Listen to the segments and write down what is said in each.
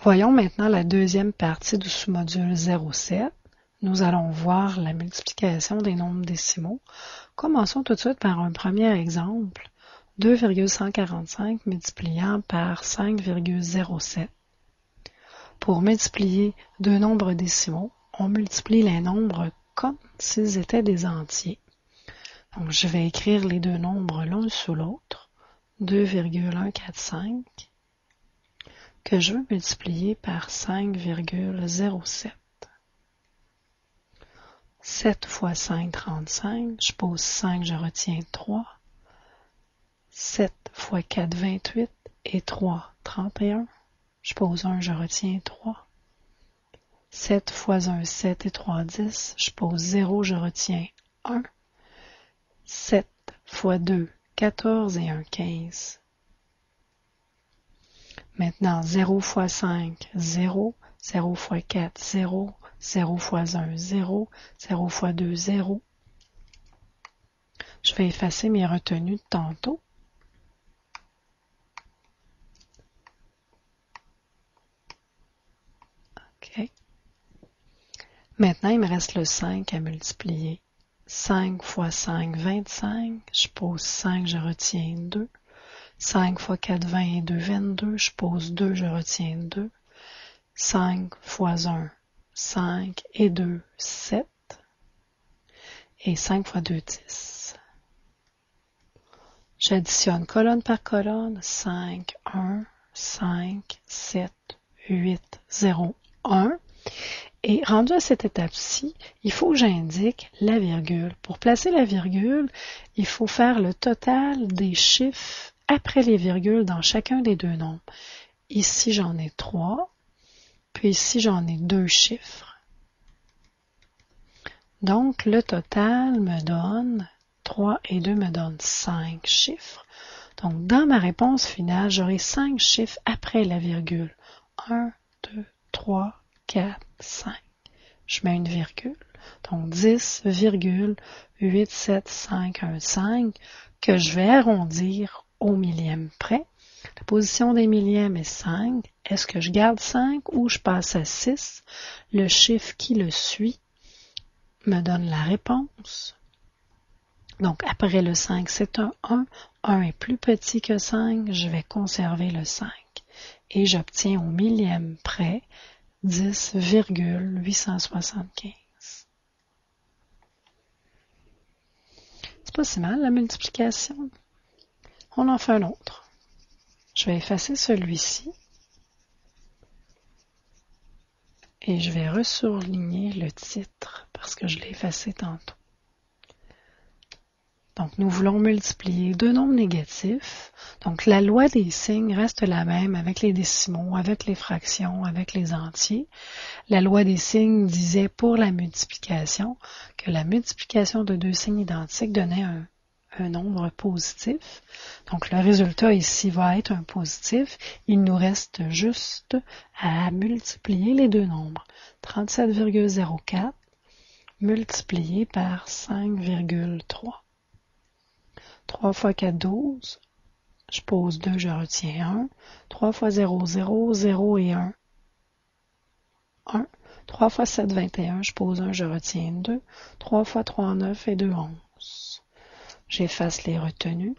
Voyons maintenant la deuxième partie du sous-module 0,7. Nous allons voir la multiplication des nombres décimaux. Commençons tout de suite par un premier exemple. 2,145 multipliant par 5,07. Pour multiplier deux nombres décimaux, on multiplie les nombres comme s'ils étaient des entiers. Donc, je vais écrire les deux nombres l'un sous l'autre. 2,145 que je veux multiplier par 5,07. 7 fois 5, 35. Je pose 5, je retiens 3. 7 fois 4, 28. Et 3, 31. Je pose 1, je retiens 3. 7 fois 1, 7 et 3, 10. Je pose 0, je retiens 1. 7 fois 2, 14 et 1, 15. Maintenant, 0 fois 5, 0. 0 fois 4, 0. 0 fois 1, 0. 0 fois 2, 0. Je vais effacer mes retenues de tantôt. OK. Maintenant, il me reste le 5 à multiplier. 5 fois 5, 25. Je pose 5, je retiens 2. 5 fois 4, 20 et 2, 22. Je pose 2, je retiens 2. 5 fois 1, 5 et 2, 7. Et 5 fois 2, 10. J'additionne colonne par colonne. 5, 1, 5, 7, 8, 0, 1. Et rendu à cette étape-ci, il faut que j'indique la virgule. Pour placer la virgule, il faut faire le total des chiffres après les virgules dans chacun des deux nombres. Ici, j'en ai 3, puis ici, j'en ai 2 chiffres. Donc, le total me donne 3 et 2 me donnent 5 chiffres. Donc, dans ma réponse finale, j'aurai 5 chiffres après la virgule. 1, 2, 3, 4, 5. Je mets une virgule. Donc, 10,8751,5 que je vais arrondir au millième près. La position des millièmes est 5. Est-ce que je garde 5 ou je passe à 6? Le chiffre qui le suit me donne la réponse. Donc, après le 5, c'est un 1. 1 est plus petit que 5. Je vais conserver le 5. Et j'obtiens au millième près 10,875. C'est pas si mal la multiplication. On en fait un autre. Je vais effacer celui-ci. Et je vais ressurligner le titre parce que je l'ai effacé tantôt. Donc, nous voulons multiplier deux nombres négatifs. Donc, la loi des signes reste la même avec les décimaux, avec les fractions, avec les entiers. La loi des signes disait pour la multiplication que la multiplication de deux signes identiques donnait un nombre positif. Donc, le résultat ici va être un positif. Il nous reste juste à multiplier les deux nombres. 37,04 multiplié par 5,3. 3 fois 4, 12. Je pose 2, je retiens 1. 3 fois 0, 0, 0 et 1. 1. 3 fois 7, 21. Je pose 1, je retiens 2. 3 fois 3, 9 et 2, 11. J'efface les retenues.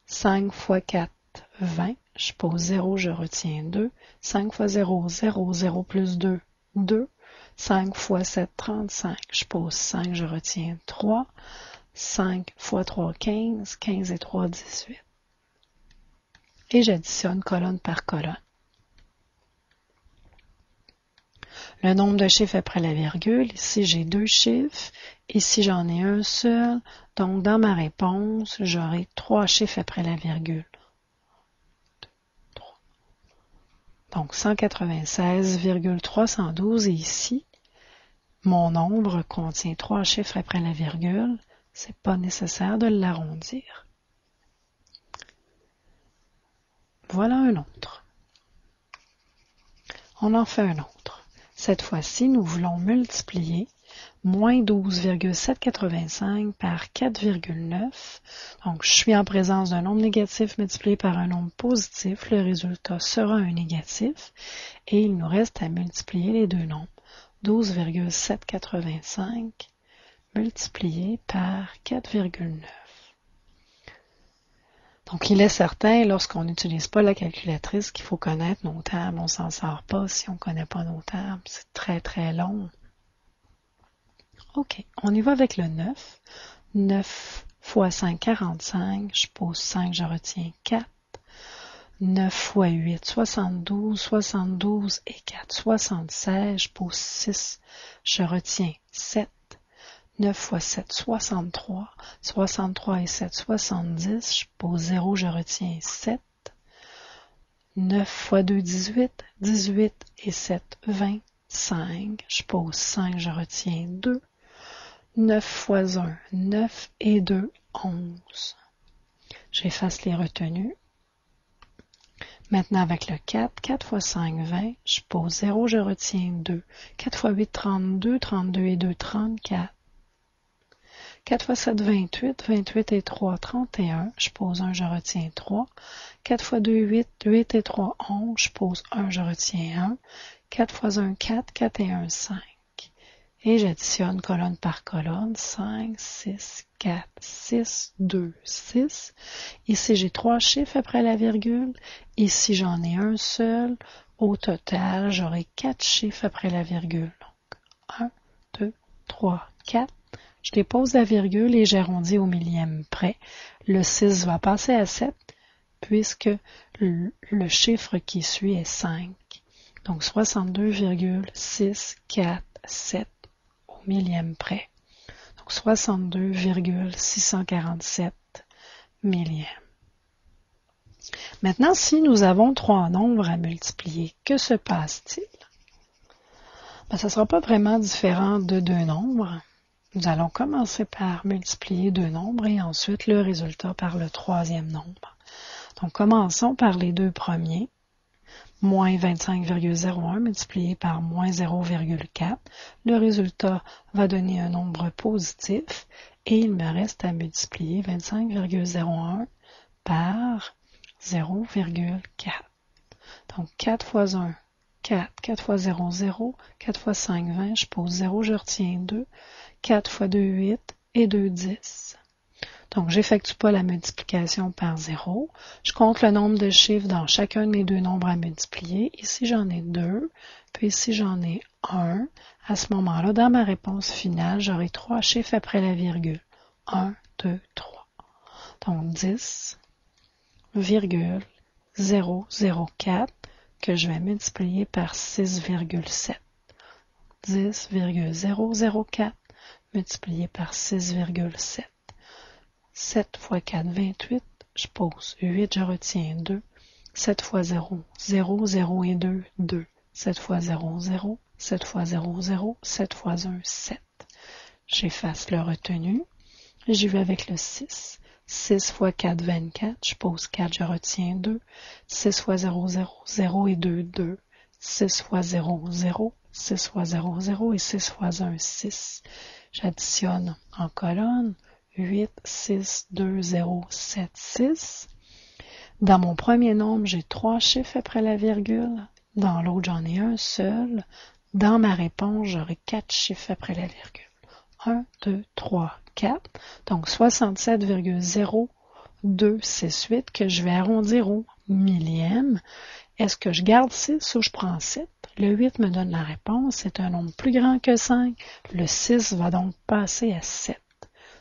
5 fois 4, 20. Je pose 0, je retiens 2. 5 fois 0, 0, 0 plus 2, 2. 5 fois 7, 35. Je pose 5, je retiens 3. 5 fois 3, 15. 15 et 3, 18. Et j'additionne colonne par colonne. Le nombre de chiffres après la virgule, ici j'ai 2 chiffres, ici j'en ai un seul, donc dans ma réponse, j'aurai 3 chiffres après la virgule. 3. Donc 196,312 et ici, mon nombre contient 3 chiffres après la virgule, c'est pas nécessaire de l'arrondir. Voilà un autre. On en fait un autre. Cette fois-ci, nous voulons multiplier moins 12,785 par 4,9. Donc, je suis en présence d'un nombre négatif multiplié par un nombre positif. Le résultat sera un négatif. Et il nous reste à multiplier les deux nombres. 12,785 multiplié par 4,9. Donc, il est certain, lorsqu'on n'utilise pas la calculatrice, qu'il faut connaître nos tables. On ne s'en sort pas si on ne connaît pas nos tables. C'est très, très long. OK, on y va avec le 9. 9 fois 5, 45. Je pose 5, je retiens 4. 9 fois 8, 72. 72 et 4, 76. Je pose 6, je retiens 7. 9 fois 7, 63. 63 et 7, 70. Je pose 0, je retiens 7. 9 fois 2, 18. 18 et 7, 25. Je pose 5, je retiens 2. 9 fois 1, 9 et 2, 11. J'efface les retenues. Maintenant avec le 4, 4 fois 5, 20. Je pose 0, je retiens 2. 4 fois 8, 32. 32 et 2, 34. 4 fois 7, 28. 28 et 3, 31. Je pose 1, je retiens 3. 4 fois 2, 8. 8 et 3, 11. Je pose 1, je retiens 1. 4 fois 1, 4. 4 et 1, 5. Et j'additionne colonne par colonne. 5, 6, 4, 6, 2, 6. Ici, j'ai 3 chiffres après la virgule. Ici, j'en ai un seul. Au total, j'aurai 4 chiffres après la virgule. Donc, 1, 2, 3, 4. Je dépose la virgule et j'arrondis au millième près. Le 6 va passer à 7 puisque le chiffre qui suit est 5. Donc, 62,647 au millième près. Donc, 62,647 millièmes. Maintenant, si nous avons trois nombres à multiplier, que se passe-t-il? Ça ne sera pas vraiment différent de deux nombres. Nous allons commencer par multiplier deux nombres et ensuite le résultat par le troisième nombre. Donc, commençons par les deux premiers. Moins 25,01 multiplié par moins 0,4. Le résultat va donner un nombre positif et il me reste à multiplier 25,01 par 0,4. Donc 4 fois 1, 4. 4 fois 0, 0. 4 fois 5, 20. Je pose 0, je retiens 2. 4 fois 2, 8 et 2, 10. Donc, j'effectue pas la multiplication par 0. Je compte le nombre de chiffres dans chacun de mes deux nombres à multiplier. Ici, j'en ai 2, puis ici, j'en ai 1. À ce moment-là, dans ma réponse finale, j'aurai 3 chiffres après la virgule. 1, 2, 3. Donc, 10,004 que je vais multiplier par 6,7. 10,004 multiplié par 6,7. 7 fois 4, 28. Je pose 8, je retiens 2. 7 fois 0, 0, 0 et 2, 2. 7 fois 0, 0. 7 fois 0, 0. 7 fois 1, 7. J'efface le retenu. J'y vais avec le 6. 6 fois 4, 24. Je pose 4, je retiens 2. 6 fois 0, 0. 0 et 2, 2. 6 fois 0, 0. 6 fois 0, 0 et 6 fois 1, 6. J'additionne en colonne. 8, 6, 2, 0, 7, 6. Dans mon premier nombre, j'ai 3 chiffres après la virgule. Dans l'autre, j'en ai un seul. Dans ma réponse, j'aurai 4 chiffres après la virgule. 1, 2, 3, 4. Donc, 67,0268 que je vais arrondir au millième. Est-ce que je garde 6 ou je prends 7? Le 8 me donne la réponse. C'est un nombre plus grand que 5. Le 6 va donc passer à 7.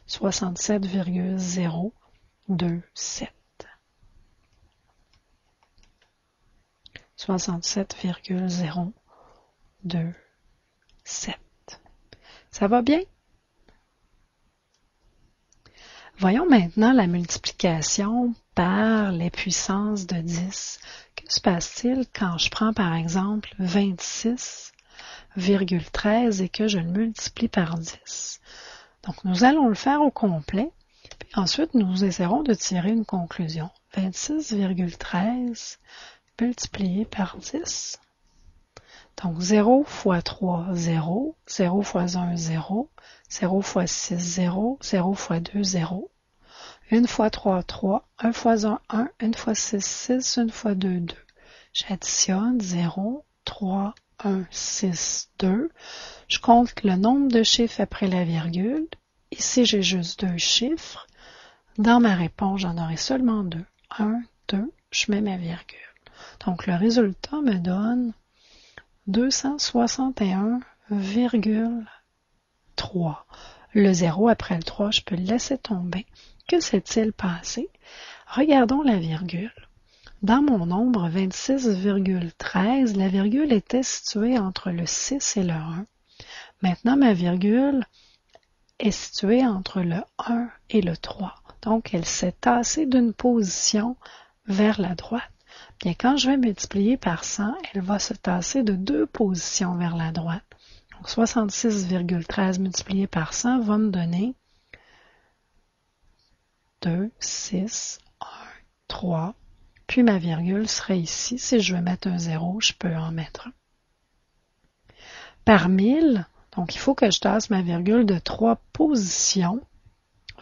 67,027. 67,027. Ça va bien? Voyons maintenant la multiplication par les puissances de 10. Que se passe-t-il quand je prends par exemple 26,13 et que je le multiplie par 10? Donc, nous allons le faire au complet, puis ensuite, nous essaierons de tirer une conclusion. 26,13 multiplié par 10. Donc 0 fois 3, 0, 0 fois 1, 0, 0 fois 6, 0, 0 fois 2, 0. 1 fois 3, 3, 1 fois 1, 1, 1 fois 6, 6, 1 fois 2, 2. J'additionne 0, 3, 1, 6, 2. Je compte le nombre de chiffres après la virgule. Ici, j'ai juste 2 chiffres. Dans ma réponse, j'en aurai seulement 2. 1, 2, je mets ma virgule. Donc, le résultat me donne 261,3. Le 0 après le 3, je peux le laisser tomber. Que s'est-il passé? Regardons la virgule. Dans mon nombre 26,13, la virgule était située entre le 6 et le 1. Maintenant, ma virgule est située entre le 1 et le 3. Donc, elle s'est tassée d'une position vers la droite. Bien, quand je vais multiplier par 100, elle va se tasser de 2 positions vers la droite. Donc, 66,13 multiplié par 100 va me donner 2, 6, 1, 3. Puis ma virgule serait ici. Si je veux mettre un 0, je peux en mettre un. Par 1000, donc il faut que je tasse ma virgule de 3 positions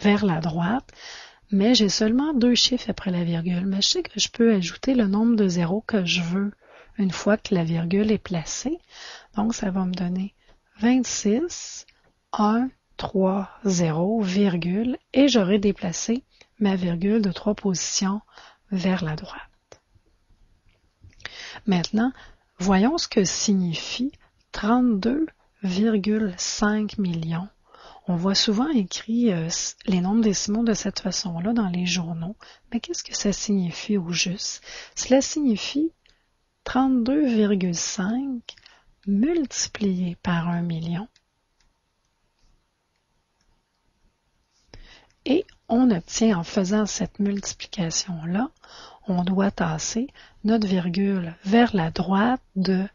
vers la droite, mais j'ai seulement 2 chiffres après la virgule. Mais je sais que je peux ajouter le nombre de zéros que je veux une fois que la virgule est placée. Donc ça va me donner 26, 1, 3, 0, virgule, et j'aurai déplacé ma virgule de 3 positions vers la droite. Maintenant, voyons ce que signifie 32,5 millions. On voit souvent écrit les nombres décimaux de cette façon-là dans les journaux, mais qu'est-ce que ça signifie au juste? Cela signifie 32,5 multiplié par 1 million. Et on obtient, en faisant cette multiplication-là, on doit tasser notre virgule vers la droite de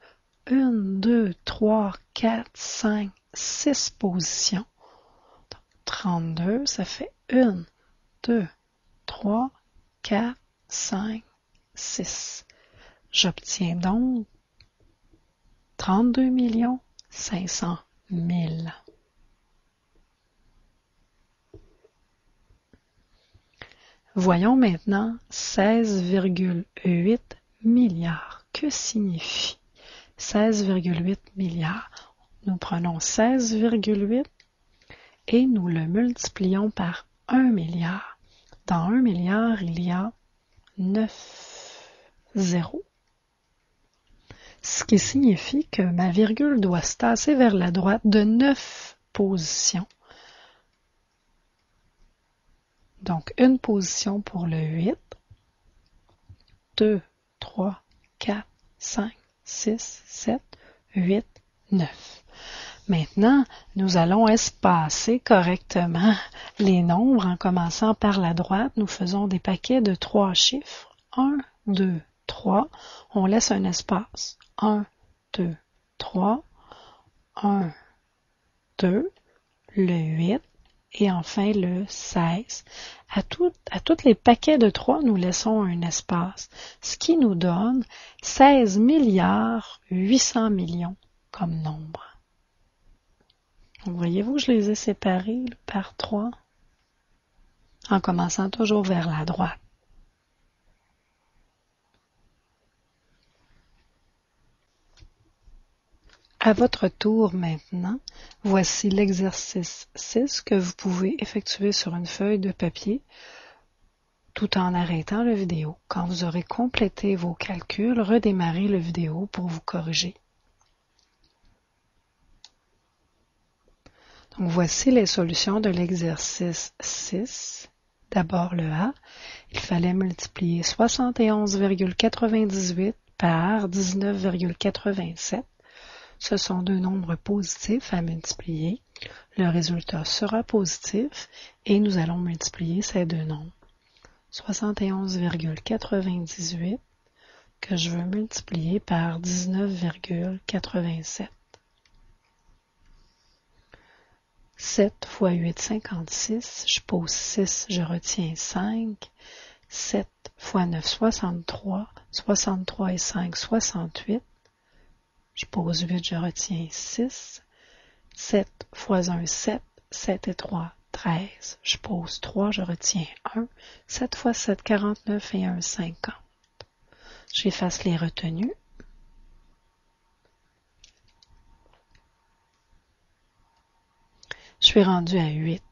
1, 2, 3, 4, 5, 6 positions. Donc, 32, ça fait 1, 2, 3, 4, 5, 6. J'obtiens donc 32 500 000. Voyons maintenant 16,8 milliards. Que signifie 16,8 milliards? Nous prenons 16,8 et nous le multiplions par 1 milliard. Dans 1 milliard, il y a 9 zéros. Ce qui signifie que ma virgule doit se tasser vers la droite de 9 positions. Donc, une position pour le 8, 2, 3, 4, 5, 6, 7, 8, 9. Maintenant, nous allons espacer correctement les nombres en commençant par la droite. Nous faisons des paquets de 3 chiffres. 1, 2, 3. On laisse un espace. 1, 2, 3. 1, 2. Le 8. Et enfin le 16. À tous les paquets de 3, nous laissons un espace, ce qui nous donne 16 milliards 800 millions comme nombre. Donc, voyez-vous, je les ai séparés par 3, en commençant toujours vers la droite. À votre tour maintenant, voici l'exercice 6 que vous pouvez effectuer sur une feuille de papier tout en arrêtant la vidéo. Quand vous aurez complété vos calculs, redémarrez la vidéo pour vous corriger. Donc voici les solutions de l'exercice 6. D'abord le A, il fallait multiplier 71,98 par 19,87. Ce sont deux nombres positifs à multiplier. Le résultat sera positif et nous allons multiplier ces deux nombres. 71,98 que je veux multiplier par 19,87. 7 fois 8, 56. Je pose 6, je retiens 5. 7 fois 9, 63. 63 et 5, 68. je pose 8, je retiens 6. 7 fois 1, 7. 7 et 3, 13. Je pose 3, je retiens 1. 7 fois 7, 49 et 1, 50. J'efface les retenues. Je suis rendue à 8.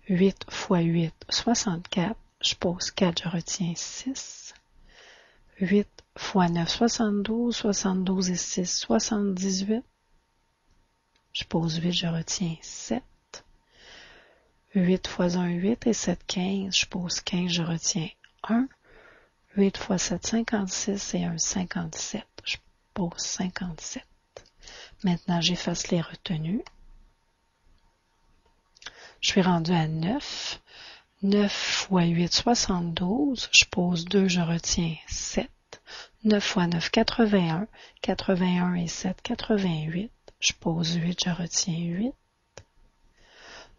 8 fois 8, 64. Je pose 4, je retiens 6. 8 fois 9, 72. 72 et 6, 78. Je pose 8, je retiens 7. 8 fois 1, 8 et 7, 15. Je pose 15, je retiens 1. 8 fois 7, 56 et 1, 57. Je pose 57. Maintenant, j'efface les retenues. Je suis rendue à 9. 9 fois 8, 72. Je pose 2, je retiens 7. 9 fois 9, 81. 81 et 7, 88. Je pose 8, je retiens 8.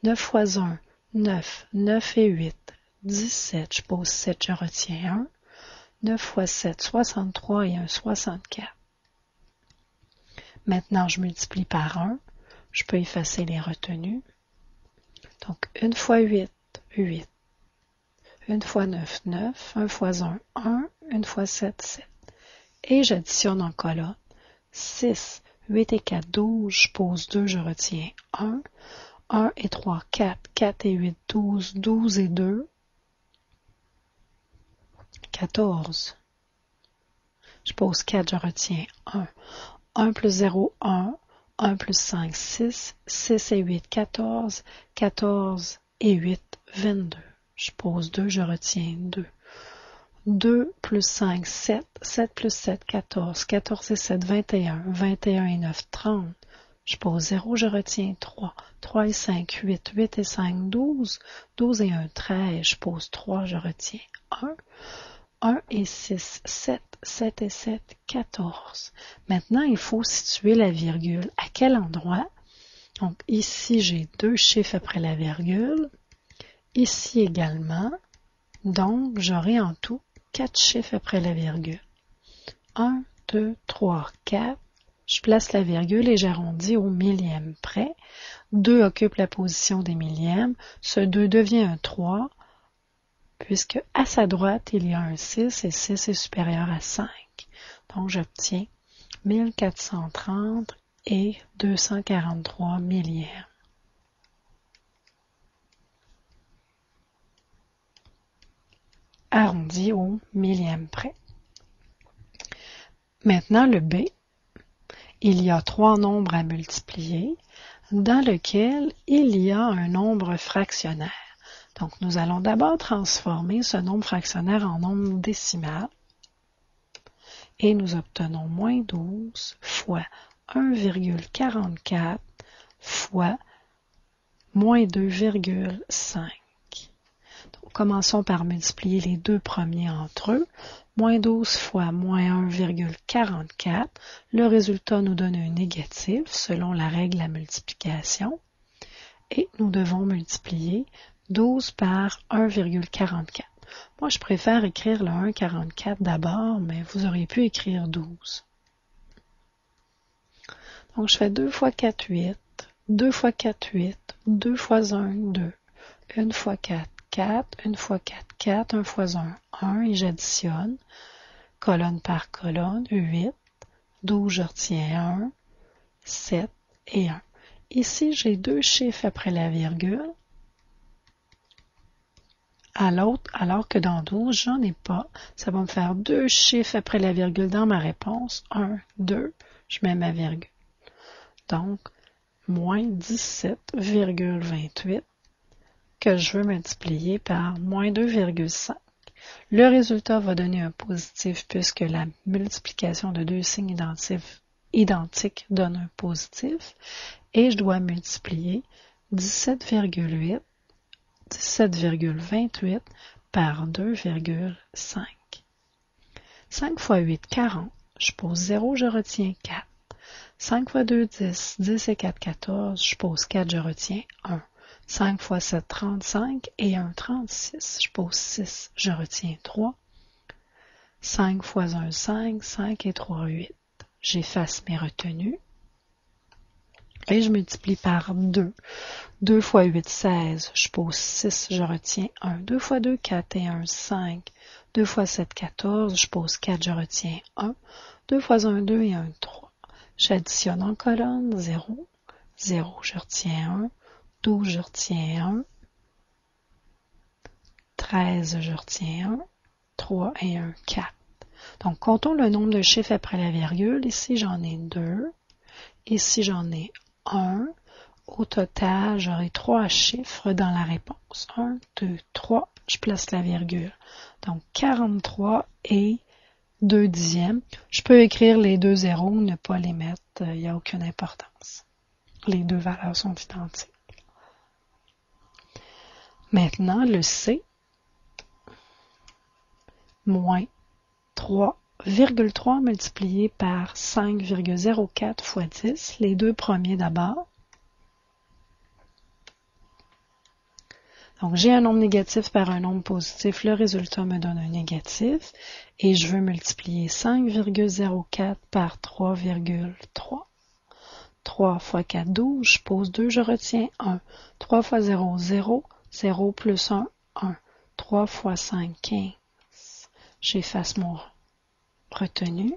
9 fois 1, 9. 9 et 8, 17. Je pose 7, je retiens 1. 9 fois 7, 63 et 1, 64. Maintenant, je multiplie par 1. Je peux effacer les retenues. Donc, 1 fois 8, 8. 1 fois 9, 9. 1 fois 1, 1. 1 fois 7, 7. Et j'additionne en colonne. 6, 8 et 4, 12. Je pose 2, je retiens 1. 1 et 3, 4. 4 et 8, 12. 12 et 2, 14. Je pose 4, je retiens 1. 1 plus 0, 1. 1 plus 5, 6. 6 et 8, 14. 14 et 8, 22. Je pose 2, je retiens 2. 2 plus 5, 7. 7 plus 7, 14. 14 et 7, 21. 21 et 9, 30. Je pose 0, je retiens 3. 3 et 5, 8. 8 et 5, 12. 12 et 1, 13. Je pose 3, je retiens 1. 1 et 6, 7. 7 et 7, 14. Maintenant, il faut situer la virgule. À quel endroit? Donc, ici, j'ai 2 chiffres après la virgule. Ici également. Donc, j'aurai en tout 4 chiffres après la virgule. 1, 2, 3, 4. Je place la virgule et j'arrondis au millième près. 2 occupe la position des millièmes. Ce 2 devient un 3, puisque à sa droite, il y a un 6 et 6 est supérieur à 5. Donc, j'obtiens 1430 et 243 millièmes. Arrondi au millième près. Maintenant, le B, il y a 3 nombres à multiplier, dans lequel il y a un nombre fractionnaire. Donc, nous allons d'abord transformer ce nombre fractionnaire en nombre décimal. Et nous obtenons moins 12 fois 1,44 fois moins 2,5. Donc, commençons par multiplier les deux premiers entre eux. Moins 12 fois moins 1,44. Le résultat nous donne un négatif selon la règle de la multiplication. Et nous devons multiplier 12 par 1,44. Moi, je préfère écrire le 1,44 d'abord, mais vous auriez pu écrire 12. Donc, je fais 2 fois 4, 8. 2 fois 4, 8. 2 fois 1, 2. 1 fois 4, 4. 1 fois 4, 4. 1 fois 1, 1. Et j'additionne, colonne par colonne, 8. 12, je retiens 1. 7 et 1. Ici, j'ai 2 chiffres après la virgule. Alors que dans 12, j'en ai pas. Ça va me faire 2 chiffres après la virgule dans ma réponse. 1, 2, je mets ma virgule. Donc, moins 17,28 que je veux multiplier par moins 2,5. Le résultat va donner un positif puisque la multiplication de deux signes identiques donne un positif. Et je dois multiplier 17,8 17,28 par 2,5. 5 fois 8, 40. Je pose 0, je retiens 4. 5 fois 2, 10. 10 et 4, 14. Je pose 4, je retiens 1. 5 fois 7, 35 et 1, 36. Je pose 6, je retiens 3. 5 fois 1, 5. 5 et 3, 8. j'efface mes retenues et je multiplie par 2. 2 fois 8, 16, je pose 6, je retiens 1. 2 fois 2, 4 et 1, 5. 2 fois 7, 14, je pose 4, je retiens 1. 2 fois 1, 2 et 1, 3. J'additionne en colonne 0, 0, je retiens 1. 12, je retiens 1. 13, je retiens 1. 3 et 1, 4. Donc, comptons le nombre de chiffres après la virgule. Ici, j'en ai 2. Ici, j'en ai 1. Au total, j'aurai 3 chiffres dans la réponse. 1, 2, 3. Je place la virgule. Donc, 43 et 2 dixièmes. Je peux écrire les deux zéros, ne pas les mettre. Il n'y a aucune importance. Les deux valeurs sont identiques. Maintenant, le C, moins 3,3 multiplié par 5,04 fois 10, les deux premiers d'abord. Donc, j'ai un nombre négatif par un nombre positif, le résultat me donne un négatif, et je veux multiplier 5,04 par 3,3. 3 fois 4, 12, je pose 2, je retiens 1. 3 fois 0, 0, 0 plus 1, 1. 3 fois 5, 15. J'efface mon retenu.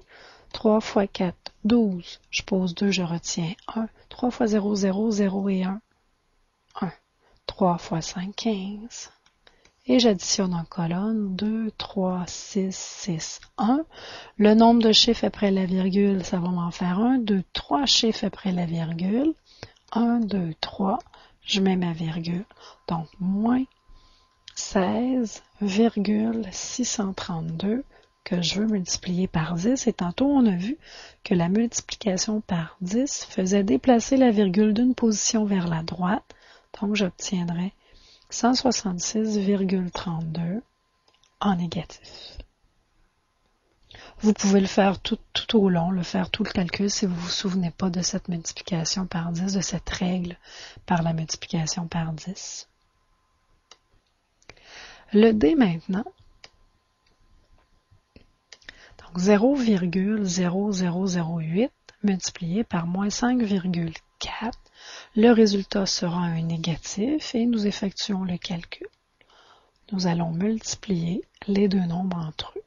3 fois 4, 12. Je pose 2, je retiens 1. 3 fois 0, 0, 0 et 1, 1. 3 fois 5, 15. Et j'additionne en colonne 2, 3, 6, 6, 1. Le nombre de chiffres après la virgule, ça va m'en faire 1, 2, 3 chiffres après la virgule. 1, 2, 3. Je mets ma virgule. Donc, moins 16,632 que je veux multiplier par 10. Et tantôt, on a vu que la multiplication par 10 faisait déplacer la virgule d'une position vers la droite. Donc, j'obtiendrai 166,32 en négatif. Vous pouvez le faire tout au long, faire tout le calcul si vous ne vous souvenez pas de cette multiplication par 10, de cette règle par la multiplication par 10. Le D maintenant, donc 0,0008 multiplié par moins 5,4, le résultat sera un négatif et nous effectuons le calcul. Nous allons multiplier les deux nombres entre eux.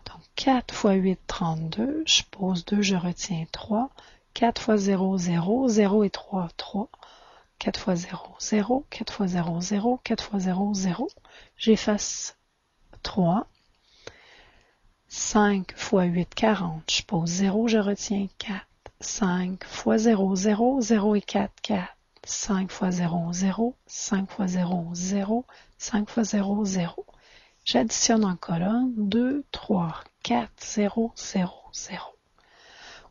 Donc 4 fois 8, 32, je pose 2, je retiens 3. 4 fois 0, 0, 0 et 3, 3. 4 fois 0, 0, 4 fois 0, 0, 4 fois 0, 0. J'efface 3. 5 fois 8, 40. Je pose 0, je retiens 4. 5 fois 0, 0, 0 et 4, 4. 5 fois 0, 0, 5 fois 0, 0, 5 fois 0, 0. J'additionne en colonne 2, 3, 4, 0, 0, 0.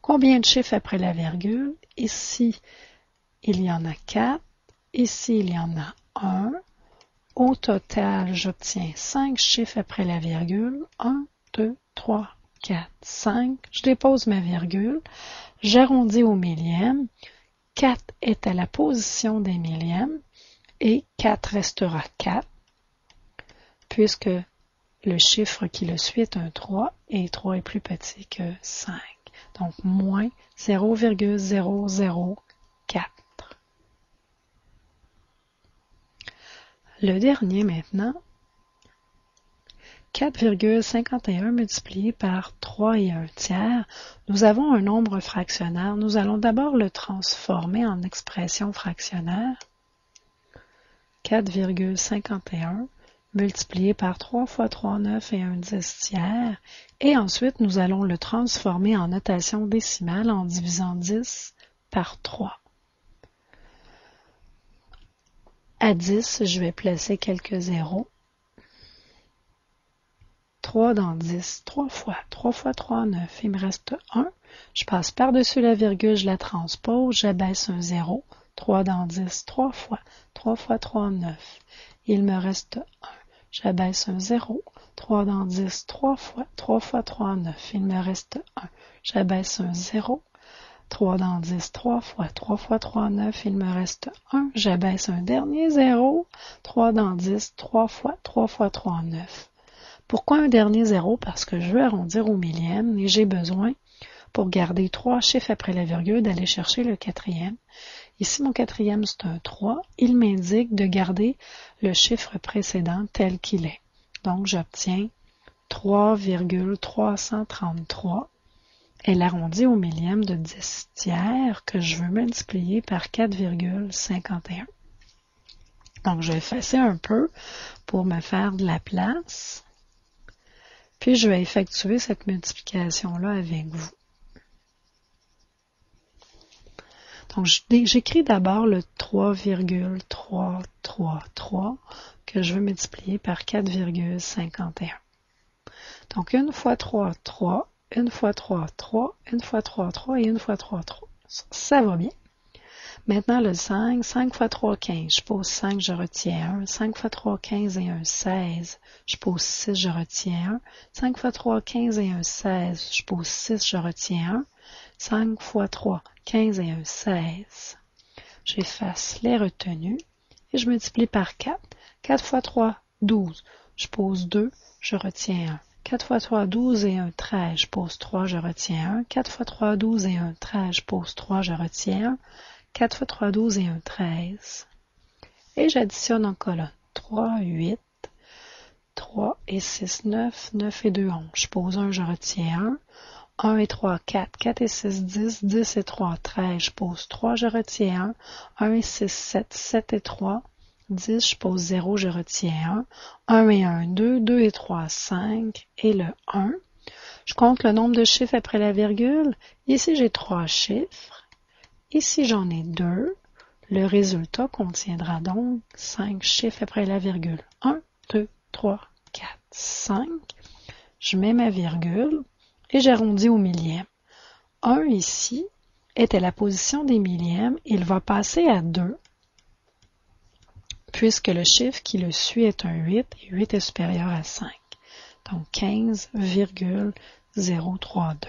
Combien de chiffres après la virgule? Ici, il y en a 4. Ici, il y en a 1. Au total, j'obtiens 5 chiffres après la virgule. 1, 2, 3, 4, 5. Je dépose ma virgule. J'arrondis au millième. 4 est à la position des millièmes. Et 4 restera 4. Puisque le chiffre qui le suit est un 3. Et 3 est plus petit que 5. Donc, moins 0,004. Le dernier maintenant, 4,51 multiplié par 3 et 1 tiers, nous avons un nombre fractionnaire. Nous allons d'abord le transformer en expression fractionnaire. 4,51 multiplié par 3 fois 3, 9 et 1 10 tiers. Et ensuite, nous allons le transformer en notation décimale en divisant 10 par 3. À 10, je vais placer quelques zéros. 3 dans 10, 3 fois. 3 fois 3, 9. Il me reste 1. Je passe par-dessus la virgule, je la transpose, j'abaisse un 0. 3 dans 10, 3 fois. 3 fois 3, 9. Il me reste 1. J'abaisse un 0. 3 dans 10, 3 fois. 3 fois 3, 9. Il me reste 1. J'abaisse un 0. 3 dans 10, 3 fois. 3 fois 3, 9. Il me reste 1. J'abaisse un dernier 0. 3 dans 10, 3 fois. 3 fois 3, 9. Pourquoi un dernier zéro? Parce que je veux arrondir au millième et j'ai besoin, pour garder 3 chiffres après la virgule, d'aller chercher le quatrième. Ici, mon quatrième, c'est un 3. Il m'indique de garder le chiffre précédent tel qu'il est. Donc, j'obtiens 3,333 et l'arrondi au millième de 10 tiers que je veux multiplier par 4,51. Donc, je vais effacer un peu pour me faire de la place. Puis, je vais effectuer cette multiplication-là avec vous. Donc, j'écris d'abord le 3,333 que je veux multiplier par 4,51. Donc, 1 fois 3, 3, 1 fois 3, 3, 1 fois 3, 3 et 1 fois 3, 3. Ça va bien. Maintenant, le 5, 5 fois 3, 15. Je pose 5, je retiens 1. 5 fois 3, 15 et 1, 16. Je pose 6, je retiens 1. 5 fois 3, 15 et 1, 16. Je pose 6, je retiens 1. 5 fois 3, 15 et 1, 16. J'efface les retenues et je multiplie par 4. 4 fois 3, 12. Je pose 2, je retiens 1. 4 fois 3, 12 et 1, 13. Je pose 3, je retiens 1. 4 fois 3, 12 et 1, 13. Je pose 3, je retiens 1. 4 fois 3, 12 et 1, 13. Et j'additionne en colonne. 3, 8. 3 et 6, 9. 9 et 2, 11. Je pose 1, je retiens 1. 1 et 3, 4. 4 et 6, 10. 10 et 3, 13. Je pose 3, je retiens 1. 1 et 6, 7. 7 et 3, 10. Je pose 0, je retiens 1. 1 et 1, 2. 2 et 3, 5. Et le 1. Je compte le nombre de chiffres après la virgule. Ici, j'ai 3 chiffres. Ici, j'en ai 2. Le résultat contiendra donc 5 chiffres après la virgule. 1, 2, 3, 4, 5. Je mets ma virgule et j'arrondis au millième. 1 ici était la position des millièmes. Il va passer à 2 puisque le chiffre qui le suit est un 8 et 8 est supérieur à 5. Donc 15,032.